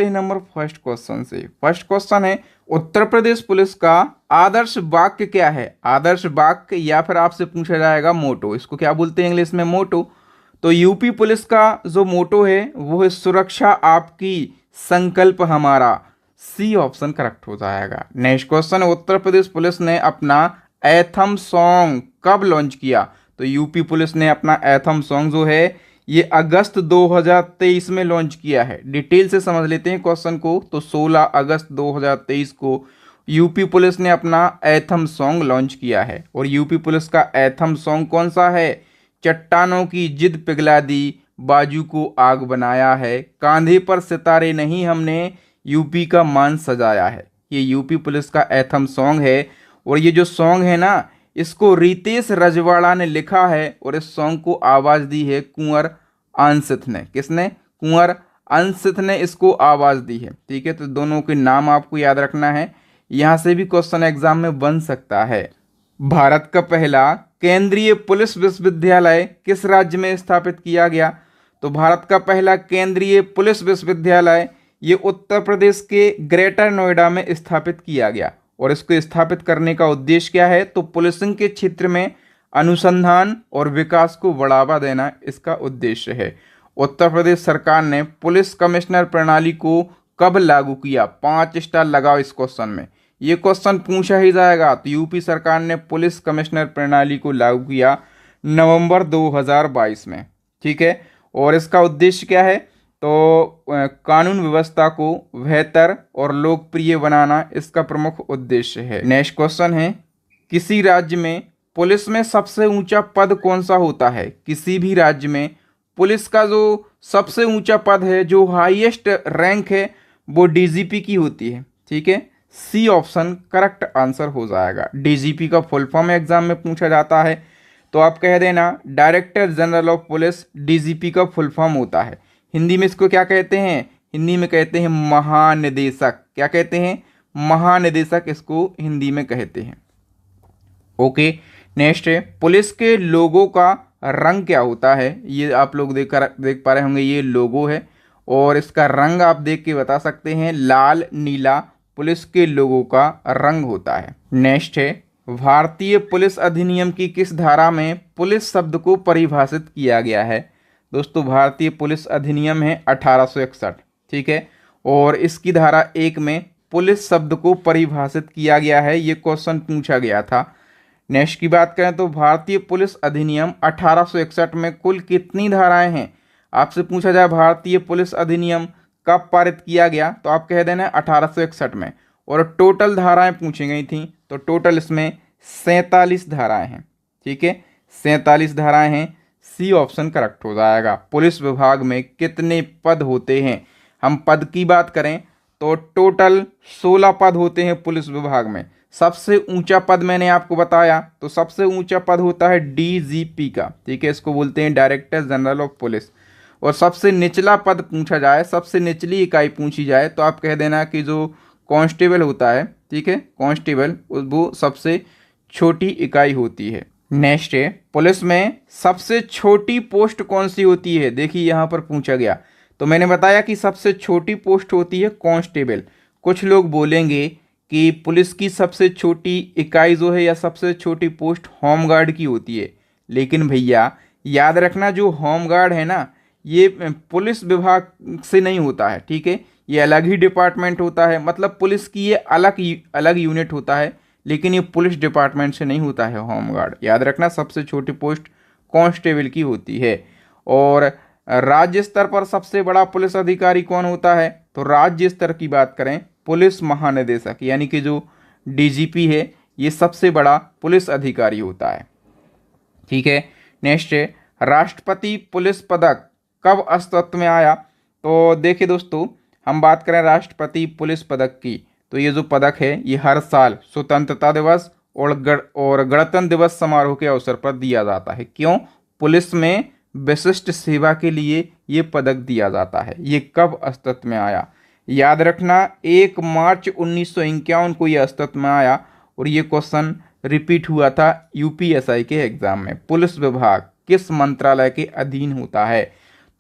हैं number first question से। First question है, उत्तर प्रदेश पुलिस का आदर्श वाक्य क्या है? आदर्श वाक्य या फिर आपसे पूछा जाएगा मोटो, इसको क्या बोलते हैं इंग्लिश में? मोटो। तो यूपी पुलिस का जो मोटो है वो है सुरक्षा आपकी, संकल्प हमारा। सी ऑप्शन करेक्ट हो जाएगा। नेक्स्ट क्वेश्चन है, उत्तर प्रदेश पुलिस ने अपना एथम सॉन्ग कब लॉन्च किया? तो यूपी पुलिस ने अपना एथम सॉन्ग जो है ये अगस्त 2023 में लॉन्च किया है। डिटेल से समझ लेते हैं क्वेश्चन को। तो 16 अगस्त 2023 को यूपी पुलिस ने अपना एथम सॉन्ग लॉन्च किया है। और यूपी पुलिस का एथम सॉन्ग कौन सा है? चट्टानों की जिद पिघला दी, बाजू को आग बनाया है, कांधे पर सितारे नहीं हमने यूपी का मान सजाया है। ये यूपी पुलिस का एथम सॉन्ग है। और ये जो सॉन्ग है ना, इसको रितेश रजवाड़ा ने लिखा है और इस सॉन्ग को आवाज दी है कुंवर अंशित ने। किसने? कुंवर अंशित ने इसको आवाज दी है। ठीक है, तो दोनों के नाम आपको याद रखना है, यहां से भी क्वेश्चन एग्जाम में बन सकता है। भारत का पहला केंद्रीय पुलिस विश्वविद्यालय किस राज्य में स्थापित किया गया? तो भारत का पहला केंद्रीय पुलिस विश्वविद्यालय ये उत्तर प्रदेश के ग्रेटर नोएडा में स्थापित किया गया। और इसको स्थापित करने का उद्देश्य क्या है? तो पुलिसिंग के क्षेत्र में अनुसंधान और विकास को बढ़ावा देना इसका उद्देश्य है। उत्तर प्रदेश सरकार ने पुलिस कमिश्नर प्रणाली को कब लागू किया? 5 स्टार लगाओ इस क्वेश्चन में, ये क्वेश्चन पूछा ही जाएगा। तो यूपी सरकार ने पुलिस कमिश्नर प्रणाली को लागू किया नवंबर 2022 में। ठीक है, और इसका उद्देश्य क्या है? तो कानून व्यवस्था को बेहतर और लोकप्रिय बनाना इसका प्रमुख उद्देश्य है। नेक्स्ट क्वेश्चन है, किसी राज्य में पुलिस में सबसे ऊंचा पद कौन सा होता है? किसी भी राज्य में पुलिस का जो सबसे ऊंचा पद है, जो हाईएस्ट रैंक है, वो डीजीपी की होती है। ठीक है, सी ऑप्शन करेक्ट आंसर हो जाएगा। डीजीपी का फुल फॉर्म एग्जाम में पूछा जाता है, तो आप कह देना director general of police DGP का फुल फॉर्म होता है। हिंदी में इसको क्या कहते हैं? हिंदी में कहते हैं महानिदेशक। क्या कहते हैं? महानिदेशक इसको हिंदी में कहते हैं। ओके, नेक्स्ट है, पुलिस के लोगों का रंग क्या होता है? ये आप लोग देख पा रहे होंगे, ये लोगो है और इसका रंग आप देख के बता सकते हैं, लाल नीला पुलिस के लोगों का रंग होता है। नेक्स्ट है, भारतीय पुलिस अधिनियम की किस धारा में पुलिस शब्द को परिभाषित किया गया है? दोस्तों, भारतीय पुलिस अधिनियम है 1861। ठीक है, और इसकी धारा 1 में पुलिस शब्द को परिभाषित किया गया है। ये क्वेश्चन पूछा गया था। नेक्स्ट की बात करें तो भारतीय पुलिस अधिनियम 1861 में कुल कितनी धाराएं हैं? आपसे पूछा जाए भारतीय पुलिस अधिनियम कब पारित किया गया, तो आप कह देना 1861 में। और टोटल धाराएं पूछी गई थी, तो टोटल इसमें 47 धाराएं हैं। ठीक है, 47 धाराएं हैं। सी ऑप्शन करेक्ट हो जाएगा। पुलिस विभाग में कितने पद होते हैं? हम पद की बात करें तो टोटल 16 पद होते हैं पुलिस विभाग में। सबसे ऊंचा पद मैंने आपको बताया, तो सबसे ऊंचा पद होता है डीजीपी का। ठीक है, इसको बोलते हैं डायरेक्टर जनरल ऑफ पुलिस। और सबसे निचला पद पूछा जाए, सबसे निचली इकाई पूछी जाए, तो आप कह देना कि जो कांस्टेबल होता है, ठीक है, कांस्टेबल, वो सबसे छोटी इकाई होती है। नेक्स्ट है, पुलिस में सबसे छोटी पोस्ट कौन सी होती है? देखिए यहाँ पर पूछा गया, तो मैंने बताया कि सबसे छोटी पोस्ट होती है कांस्टेबल। कुछ लोग बोलेंगे कि पुलिस की सबसे छोटी इकाई जो है या सबसे छोटी पोस्ट होमगार्ड की होती है, लेकिन भैया याद रखना, जो होमगार्ड है ना, ये पुलिस विभाग से नहीं होता है। ठीक है, ये अलग ही डिपार्टमेंट होता है, मतलब पुलिस की ये अलग यूनिट होता है, लेकिन ये पुलिस डिपार्टमेंट से नहीं होता है होमगार्ड। याद रखना, सबसे छोटी पोस्ट कांस्टेबल की होती है। और राज्य स्तर पर सबसे बड़ा पुलिस अधिकारी कौन होता है? तो राज्य स्तर की बात करें, पुलिस महानिदेशक यानी कि जो डीजीपी है, ये सबसे बड़ा पुलिस अधिकारी होता है। ठीक है, नेक्स्ट है, राष्ट्रपति पुलिस पदक कब अस्तित्व में आया? तो देखिए दोस्तों, हम बात करें राष्ट्रपति पुलिस पदक की, तो ये जो पदक है ये हर साल स्वतंत्रता दिवस और गणतंत्र दिवस समारोह के अवसर पर दिया जाता है। क्यों? पुलिस में विशिष्ट सेवा के लिए ये पदक दिया जाता है। ये कब अस्तित्व में आया? याद रखना, 1 मार्च 1951 को ये अस्तित्व में आया। और ये क्वेश्चन रिपीट हुआ था यूपीएसआई के एग्जाम में। पुलिस विभाग किस मंत्रालय के अधीन होता है?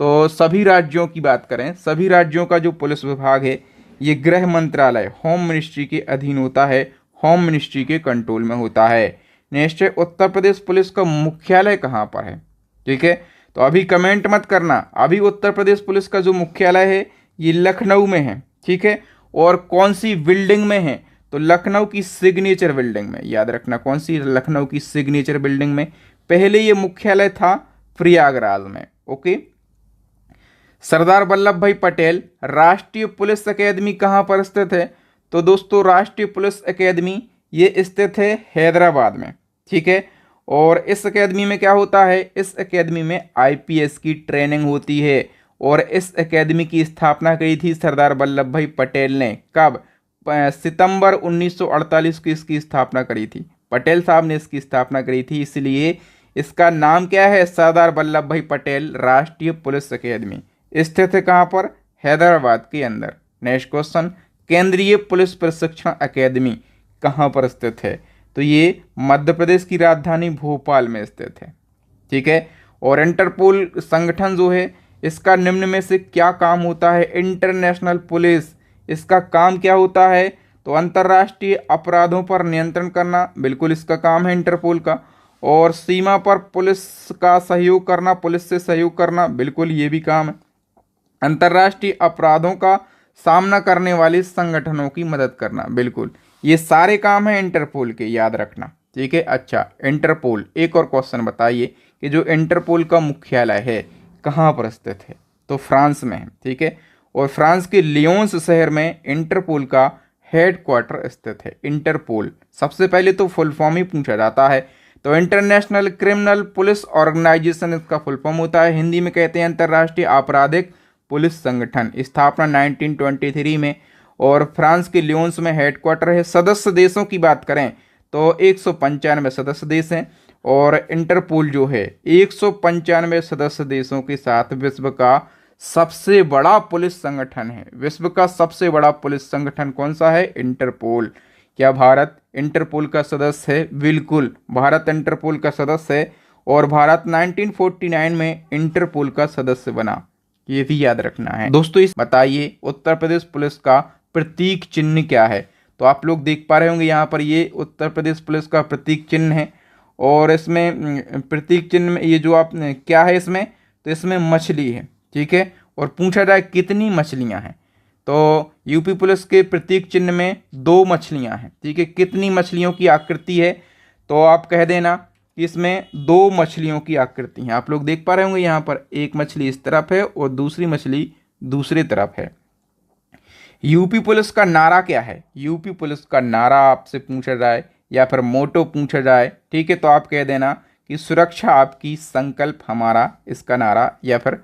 तो सभी राज्यों की बात करें, सभी राज्यों का जो पुलिस विभाग है ये गृह मंत्रालय होम मिनिस्ट्री के अधीन होता है, होम मिनिस्ट्री के कंट्रोल में होता है। नेक्स्ट है उत्तर प्रदेश पुलिस का मुख्यालय कहाँ पर है। ठीक है, तो अभी कमेंट मत करना, अभी उत्तर प्रदेश पुलिस का जो मुख्यालय है ये लखनऊ में है। ठीक है, और कौन सी बिल्डिंग में है, तो लखनऊ की सिग्नेचर बिल्डिंग में, याद रखना कौन सी, लखनऊ की सिग्नेचर बिल्डिंग में। पहले ये मुख्यालय था प्रयागराज में। ओके, सरदार वल्लभ भाई पटेल राष्ट्रीय पुलिस अकेदमी कहाँ पर स्थित है, तो दोस्तों राष्ट्रीय पुलिस अकेदमी ये स्थित है हैदराबाद में। ठीक है, और इस अकेदमी में क्या होता है, इस अकेदमी में आईपीएस की ट्रेनिंग होती है। और इस अकेदमी की स्थापना करी थी सरदार वल्लभ भाई पटेल ने, कब, सितंबर 1948 को इसकी स्थापना करी थी, पटेल साहब ने इसकी स्थापना करी थी, इसलिए इसका नाम क्या है, सरदार वल्लभ भाई पटेल राष्ट्रीय पुलिस अकेदमी। स्थित है कहाँ पर, हैदराबाद के अंदर। नेक्स्ट क्वेश्चन, केंद्रीय पुलिस प्रशिक्षण अकेदमी कहाँ पर स्थित है, तो ये मध्य प्रदेश की राजधानी भोपाल में स्थित है। ठीक है, और इंटरपोल संगठन जो है इसका निम्न में से क्या काम होता है, इंटरनेशनल पुलिस, इसका काम क्या होता है, तो अंतर्राष्ट्रीय अपराधों पर नियंत्रण करना, बिल्कुल इसका काम है इंटरपोल का। और सीमा पर पुलिस का सहयोग करना, पुलिस से सहयोग करना, बिल्कुल ये भी काम है। अंतर्राष्ट्रीय अपराधों का सामना करने वाले संगठनों की मदद करना, बिल्कुल ये सारे काम है इंटरपोल के, याद रखना। ठीक है, अच्छा इंटरपोल, एक और क्वेश्चन बताइए कि जो इंटरपोल का मुख्यालय है कहाँ पर स्थित है, तो फ्रांस में है। ठीक है, और फ्रांस के लियोन्स शहर में इंटरपोल का हेडक्वार्टर स्थित है। इंटरपोल सबसे पहले तो फुल फॉर्म ही पूछा जाता है, तो इंटरनेशनल क्रिमिनल पुलिस ऑर्गेनाइजेशन इसका फुल फॉर्म होता है, हिंदी में कहते हैं अंतर्राष्ट्रीय आपराधिक पुलिस संगठन। स्थापना 1923 में, और फ्रांस के लियोन्स में हेडक्वार्टर है। सदस्य देशों की बात करें तो 195 सदस्य देश हैं, और इंटरपोल जो है 195 सदस्य देशों के साथ विश्व का सबसे बड़ा पुलिस संगठन है। विश्व का सबसे बड़ा पुलिस संगठन कौन सा है, इंटरपोल। क्या भारत इंटरपोल का सदस्य है, बिल्कुल भारत इंटरपोल का सदस्य है, और भारत 1949 में इंटरपोल का सदस्य बना, ये भी याद रखना है दोस्तों। इस बताइए उत्तर प्रदेश पुलिस का प्रतीक चिन्ह क्या है, तो आप लोग देख पा रहे होंगे यहाँ पर ये उत्तर प्रदेश पुलिस का प्रतीक चिन्ह है, और इसमें प्रतीक चिन्ह में ये जो आप क्या है इसमें, तो इसमें मछली है। ठीक है, और पूछा जाए कितनी मछलियाँ हैं, तो यूपी पुलिस के प्रतीक चिन्ह में 2 मछलियाँ हैं। ठीक है, कितनी मछलियों की आकृति है, तो आप कह देना कि इसमें 2 मछलियों की आकृति है। आप लोग देख पा रहे होंगे यहाँ पर एक मछली इस तरफ है और दूसरी मछली दूसरी तरफ है। यूपी पुलिस का नारा क्या है, यूपी पुलिस का नारा आपसे पूछा जाए या फिर मोटो पूछा जाए, ठीक है, तो आप कह देना कि सुरक्षा आपकी संकल्प हमारा, इसका नारा या फिर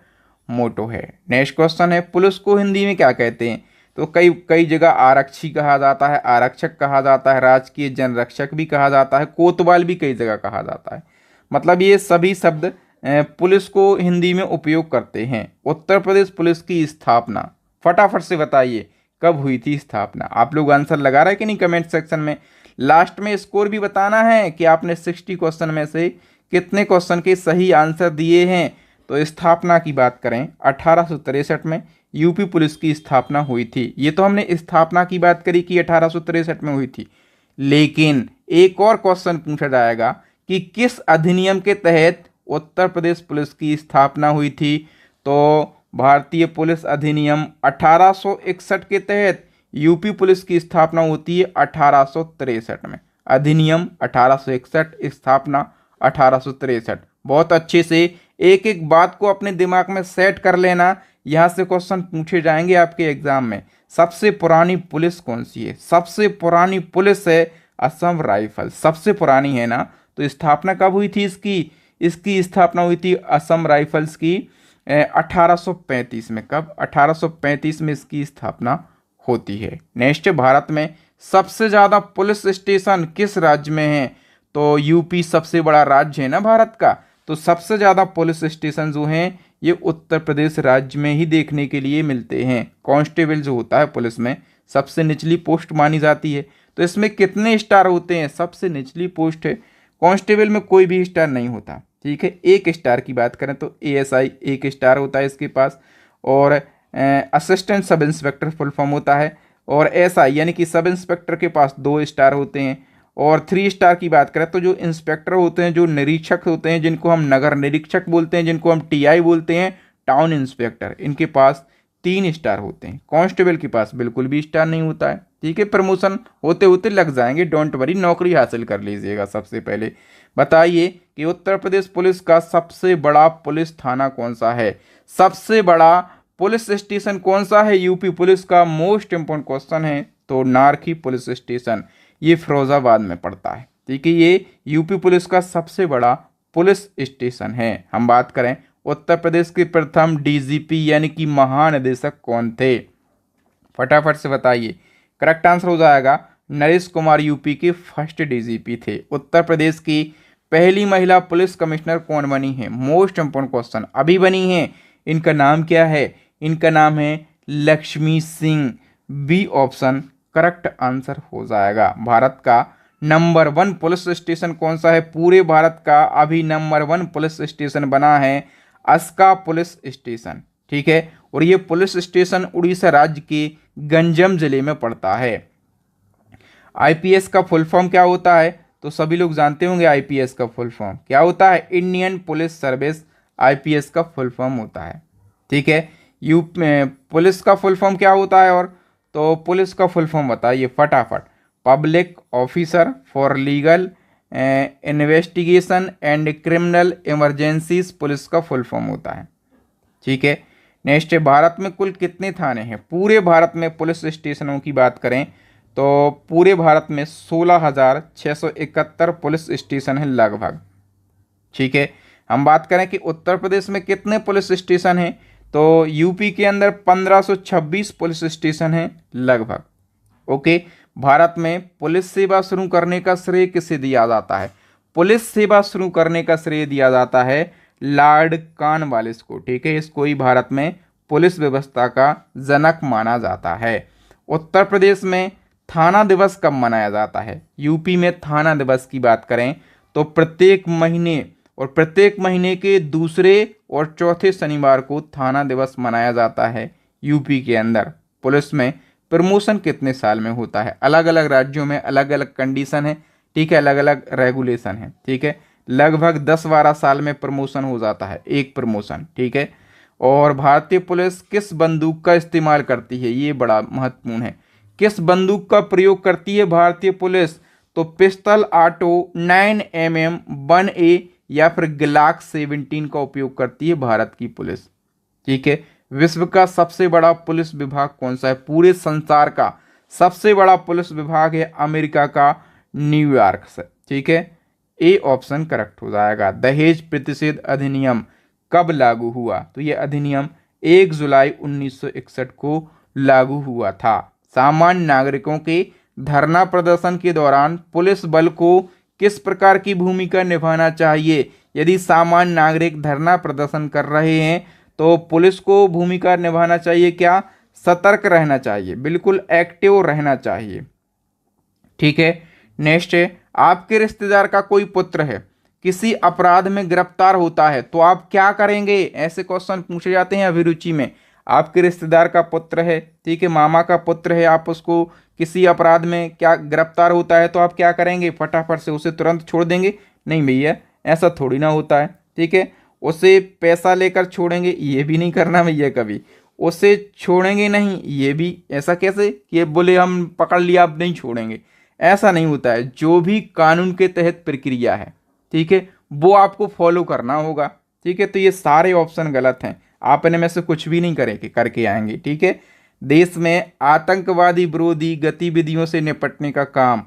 मोटो है। नेक्स्ट क्वेश्चन है, पुलिस को हिंदी में क्या कहते हैं, तो कई कई जगह आरक्षी कहा जाता है, आरक्षक कहा जाता है, राजकीय जनरक्षक भी कहा जाता है, कोतवाल भी कई जगह कहा जाता है। मतलब ये सभी शब्द पुलिस को हिंदी में उपयोग करते हैं। उत्तर प्रदेश पुलिस की स्थापना फटाफट से बताइए कब हुई थी स्थापना। आप लोग आंसर लगा रहे हैं कि नहीं कमेंट सेक्शन में। लास्ट में स्कोर भी बताना है कि आपने 60 क्वेश्चन में से कितने क्वेश्चन के सही आंसर दिए हैं। तो स्थापना की बात करें 1863 में यूपी पुलिस की स्थापना हुई थी। ये तो हमने स्थापना की बात करी कि 1863 में हुई थी, लेकिन एक और क्वेश्चन पूछा जाएगा कि किस अधिनियम के तहत उत्तर प्रदेश पुलिस की स्थापना हुई थी। तो भारतीय पुलिस अधिनियम 1861 के तहत यूपी पुलिस की स्थापना होती है 1863 में। अधिनियम 1861, स्थापना 1863। बहुत अच्छे से एक एक बात को अपने दिमाग में सेट कर लेना, यहाँ से क्वेश्चन पूछे जाएंगे आपके एग्जाम में। सबसे पुरानी पुलिस कौन सी है, सबसे पुरानी पुलिस है असम राइफल, सबसे पुरानी है ना। तो स्थापना कब हुई थी इसकी, इसकी स्थापना हुई थी असम राइफल्स की 1835 में। कब, 1835 में इसकी स्थापना होती है। नेक्स्ट, भारत में सबसे ज़्यादा पुलिस स्टेशन किस राज्य में है, तो यूपी सबसे बड़ा राज्य है ना भारत का, तो सबसे ज़्यादा पुलिस स्टेशन जो हैं ये उत्तर प्रदेश राज्य में ही देखने के लिए मिलते हैं। कांस्टेबल जो होता है पुलिस में सबसे निचली पोस्ट मानी जाती है, तो इसमें कितने स्टार होते हैं, सबसे निचली पोस्ट है। कांस्टेबल में कोई भी स्टार नहीं होता, ठीक है। एक स्टार की बात करें तो ASI एक स्टार होता है इसके पास, और assistant sub inspector full form होता है, और SI यानी कि सब इंस्पेक्टर के पास 2 स्टार होते हैं। और 3 स्टार की बात करें तो जो इंस्पेक्टर होते हैं, जो निरीक्षक होते हैं, जिनको हम नगर निरीक्षक बोलते हैं, जिनको हम TI बोलते हैं, टाउन इंस्पेक्टर, इनके पास 3 स्टार होते हैं। कांस्टेबल के पास बिल्कुल भी स्टार नहीं होता है। ठीक है, प्रमोशन होते होते लग जाएंगे, डोंट वरी, नौकरी हासिल कर लीजिएगा। सबसे पहले बताइए कि उत्तर प्रदेश पुलिस का सबसे बड़ा पुलिस थाना कौन सा है, सबसे बड़ा पुलिस स्टेशन कौन सा है यूपी पुलिस का? मोस्ट इंपोर्टेंट क्वेश्चन है। तो नारखी पुलिस स्टेशन, ये फिरोजाबाद में पड़ता है। ठीक है, ये यूपी पुलिस का सबसे बड़ा पुलिस स्टेशन है। हम बात करें उत्तर प्रदेश के प्रथम DGP यानी कि महानिदेशक कौन थे? फटाफट से बताइए। करेक्ट आंसर हो जाएगा नरेश कुमार, यूपी के फर्स्ट DGP थे। उत्तर प्रदेश की पहली महिला पुलिस कमिश्नर कौन बनी है? मोस्ट इंपोर्टेंट क्वेश्चन, अभी बनी है। इनका नाम क्या है? इनका नाम है Lakshmi Singh. B option correct answer हो जाएगा। भारत का नंबर 1 पुलिस स्टेशन कौन सा है? पूरे भारत का अभी नंबर 1 पुलिस स्टेशन बना है अस्का पुलिस स्टेशन। ठीक है, और ये पुलिस स्टेशन उड़ीसा राज्य के गंजम जिले में पड़ता है। IPS का फुल फॉर्म क्या होता है? तो सभी लोग जानते होंगे IPS का फुल फॉर्म क्या होता है? इंडियन पुलिस सर्विस IPS का फुल फॉर्म होता है। ठीक है, पुलिस का फुल फॉर्म क्या होता है? और तो पुलिस का फुल फॉर्म बताइए फटाफट। Public officer for legal investigation and criminal emergencies police का फुल फॉर्म होता है। ठीक है, नेक्स्ट है, भारत में कुल कितने थाने हैं? पूरे भारत में पुलिस स्टेशनों की बात करें तो पूरे भारत में 16,671 पुलिस स्टेशन है लगभग। ठीक है, हम बात करें कि उत्तर प्रदेश में कितने पुलिस स्टेशन हैं, तो यूपी के अंदर 1526 पुलिस स्टेशन हैं लगभग। ओके, भारत में पुलिस सेवा शुरू करने का श्रेय किसे दिया जाता है? पुलिस सेवा शुरू करने का श्रेय दिया जाता है लॉर्ड कॉर्नवालिस को। ठीक है, इसको ही भारत में पुलिस व्यवस्था का जनक माना जाता है। उत्तर प्रदेश में थाना दिवस कब मनाया जाता है? यूपी में थाना दिवस की बात करें तो प्रत्येक महीने, और प्रत्येक महीने के दूसरे और चौथे शनिवार को थाना दिवस मनाया जाता है यूपी के अंदर। पुलिस में प्रमोशन कितने साल में होता है? अलग अलग राज्यों में अलग अलग कंडीशन है। ठीक है, अलग अलग रेगुलेशन है। ठीक है, लगभग 10-12 साल में प्रमोशन हो जाता है, एक प्रमोशन। ठीक है, और भारतीय पुलिस किस बंदूक का इस्तेमाल करती है? ये बड़ा महत्वपूर्ण है। किस बंदूक का प्रयोग करती है भारतीय पुलिस? तो पिस्टल ऑटो 9mm 1A या फिर ग्लाक 17 का उपयोग करती है भारत की पुलिस। ठीक है, विश्व का सबसे बड़ा पुलिस विभाग कौन सा है? पूरे संसार का सबसे बड़ा पुलिस विभाग है अमेरिका का न्यूयॉर्क से। ठीक है, ए ऑप्शन करेक्ट हो जाएगा। दहेज प्रतिषेध अधिनियम कब लागू हुआ? तो यह अधिनियम 1 जुलाई 1961 को लागू हुआ था। सामान्य नागरिकों के धरना प्रदर्शन के दौरान पुलिस बल को किस प्रकार की भूमिका निभाना चाहिए? यदि सामान्य नागरिक धरना प्रदर्शन कर रहे हैं तो पुलिस को भूमिका निभाना चाहिए क्या? सतर्क रहना चाहिए, बिल्कुल एक्टिव रहना चाहिए। ठीक है, नेक्स्ट है, आपके रिश्तेदार का कोई पुत्र है, किसी अपराध में गिरफ्तार होता है तो आप क्या करेंगे? ऐसे क्वेश्चन पूछे जाते हैं अभिरुचि में। आपके रिश्तेदार का पुत्र है, ठीक है, मामा का पुत्र है, आप उसको किसी अपराध में क्या गिरफ्तार होता है तो आप क्या करेंगे? फटाफट से उसे तुरंत छोड़ देंगे? नहीं भैया, ऐसा थोड़ी ना होता है। ठीक है, उसे पैसा लेकर छोड़ेंगे? ये भी नहीं करना भैया, कभी उसे छोड़ेंगे नहीं। ये भी ऐसा कैसे कि ये बोले हम पकड़ लिया अब नहीं छोड़ेंगे, ऐसा नहीं होता है। जो भी कानून के तहत प्रक्रिया है, ठीक है, वो आपको फॉलो करना होगा। ठीक है, तो ये सारे ऑप्शन गलत हैं, आप इनमें से कुछ भी नहीं करेंगे करके आएंगे। ठीक है, देश में आतंकवादी विरोधी गतिविधियों से निपटने का काम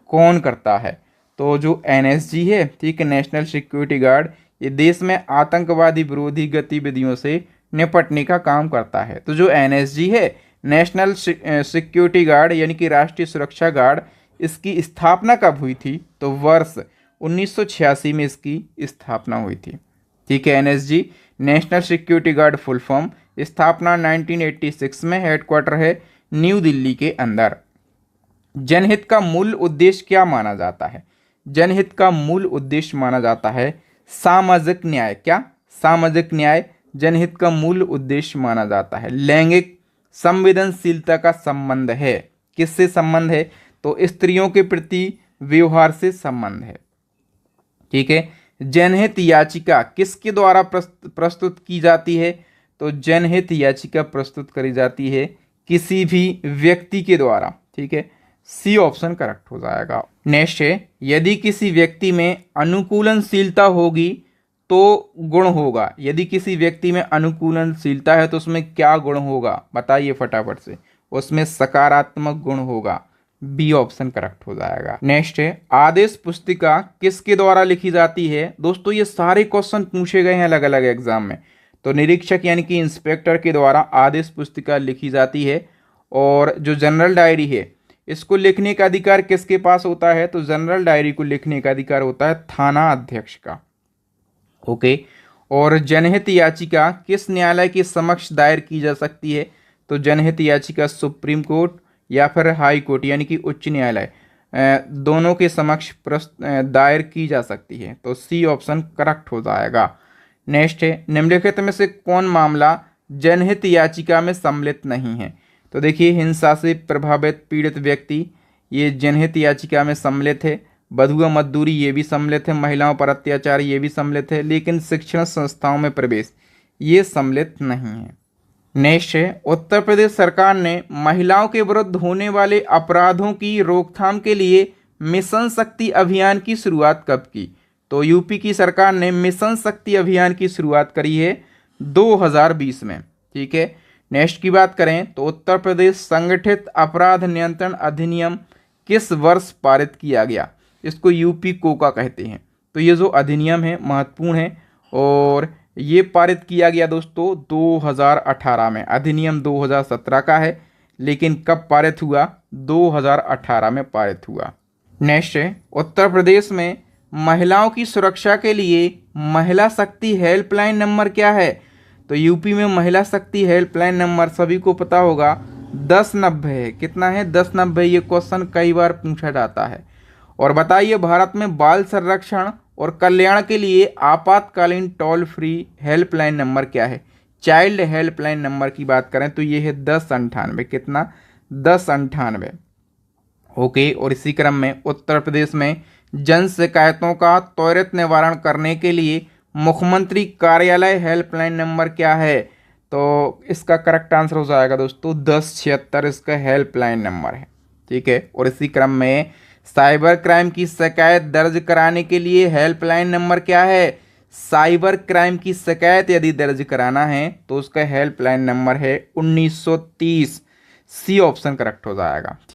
कौन करता है? तो जो NSG है, ठीक है, नेशनल सिक्योरिटी गार्ड, ये देश में आतंकवादी विरोधी गतिविधियों से निपटने का काम करता है। तो जो NSG है, नेशनल सिक्योरिटी गार्ड यानी कि राष्ट्रीय सुरक्षा गार्ड, इसकी स्थापना कब हुई थी? तो वर्ष 1986 में इसकी स्थापना हुई थी। ठीक है, NSG national security guard full form, स्थापना 1986 में, हेडक्वार्टर है न्यू दिल्ली के अंदर। जनहित का मूल उद्देश्य क्या माना जाता है? जनहित का मूल उद्देश्य माना जाता है सामाजिक न्याय, क्या सामाजिक न्याय जनहित का मूल उद्देश्य माना जाता है। लैंगिक संवेदनशीलता का संबंध है, किससे संबंध है, तो स्त्रियों के प्रति व्यवहार से संबंध है। ठीक है। जनहित याचिका किसके द्वारा प्रस्तुत की जाती है, तो जनहित याचिका प्रस्तुत करी जाती है किसी भी व्यक्ति के द्वारा। ठीक है, सी ऑप्शन करेक्ट हो जाएगा। नेक्स्ट है, यदि किसी व्यक्ति में अनुकूलनशीलता होगी तो गुण होगा। यदि किसी व्यक्ति में अनुकूलनशीलता है तो उसमें क्या गुण होगा, बताइए फटाफट से। उसमें सकारात्मक गुण होगा, बी ऑप्शन करेक्ट हो जाएगा। नेक्स्ट है, आदेश पुस्तिका किसके द्वारा लिखी जाती है। दोस्तों ये सारे क्वेश्चन पूछे गए हैं अलग अलग एग्जाम में। तो निरीक्षक यानी कि इंस्पेक्टर के द्वारा आदेश पुस्तिका लिखी जाती है। और जो जनरल डायरी है इसको लिखने का अधिकार किसके पास होता है, तो जनरल डायरी को लिखने का अधिकार होता है थाना अध्यक्ष का। ओके। और जनहित याचिका किस न्यायालय के समक्ष दायर की जा सकती है, तो जनहित याचिका सुप्रीम कोर्ट या फिर हाई कोर्ट यानी कि उच्च न्यायालय, दोनों के समक्ष दायर की जा सकती है। तो सी ऑप्शन करेक्ट हो जाएगा। नेक्स्ट है, निम्नलिखित में से कौन मामला जनहित याचिका में सम्मिलित नहीं है। तो देखिए, हिंसा से प्रभावित पीड़ित व्यक्ति ये जनहित याचिका में सम्मिलित है। बधुआ मजदूरी ये भी सम्मिलित है। महिलाओं पर अत्याचार ये भी सम्मिलित है। लेकिन शिक्षण संस्थाओं में प्रवेश ये सम्मिलित नहीं है। नेक्स्ट है, उत्तर प्रदेश सरकार ने महिलाओं के विरुद्ध होने वाले अपराधों की रोकथाम के लिए मिशन शक्ति अभियान की शुरुआत कब की। तो यूपी की सरकार ने मिशन शक्ति अभियान की शुरुआत करी है 2020 में। ठीक है। नेक्स्ट की बात करें तो उत्तर प्रदेश संगठित अपराध नियंत्रण अधिनियम किस वर्ष पारित किया गया। इसको यूपी कोका कहते हैं। तो ये जो अधिनियम है महत्वपूर्ण है और ये पारित किया गया दोस्तों 2018 में। अधिनियम 2017 का है लेकिन कब पारित हुआ, 2018 में पारित हुआ। नेक्स्ट है, उत्तर प्रदेश में महिलाओं की सुरक्षा के लिए महिला शक्ति हेल्पलाइन नंबर क्या है। तो यूपी में महिला शक्ति हेल्पलाइन नंबर सभी को पता होगा 1090 है। कितना है, 1090। ये क्वेश्चन कई बार पूछा जाता है। और बताइए, भारत में बाल संरक्षण और कल्याण के लिए आपातकालीन टोल फ्री हेल्पलाइन नंबर क्या है। चाइल्ड हेल्पलाइन नंबर की बात करें तो ये है 1098। कितना, 1098। ओके। और इसी क्रम में उत्तर प्रदेश में जन शिकायतों का त्वरित निवारण करने के लिए मुख्यमंत्री कार्यालय हेल्पलाइन नंबर क्या है। तो इसका करेक्ट आंसर हो जाएगा दोस्तों 1076 इसका हेल्पलाइन नंबर है। ठीक है। और इसी क्रम में साइबर क्राइम की शिकायत दर्ज कराने के लिए हेल्पलाइन नंबर क्या है। साइबर क्राइम की शिकायत यदि दर्ज कराना है तो उसका हेल्पलाइन नंबर है 1930। सी ऑप्शन करेक्ट हो जाएगा।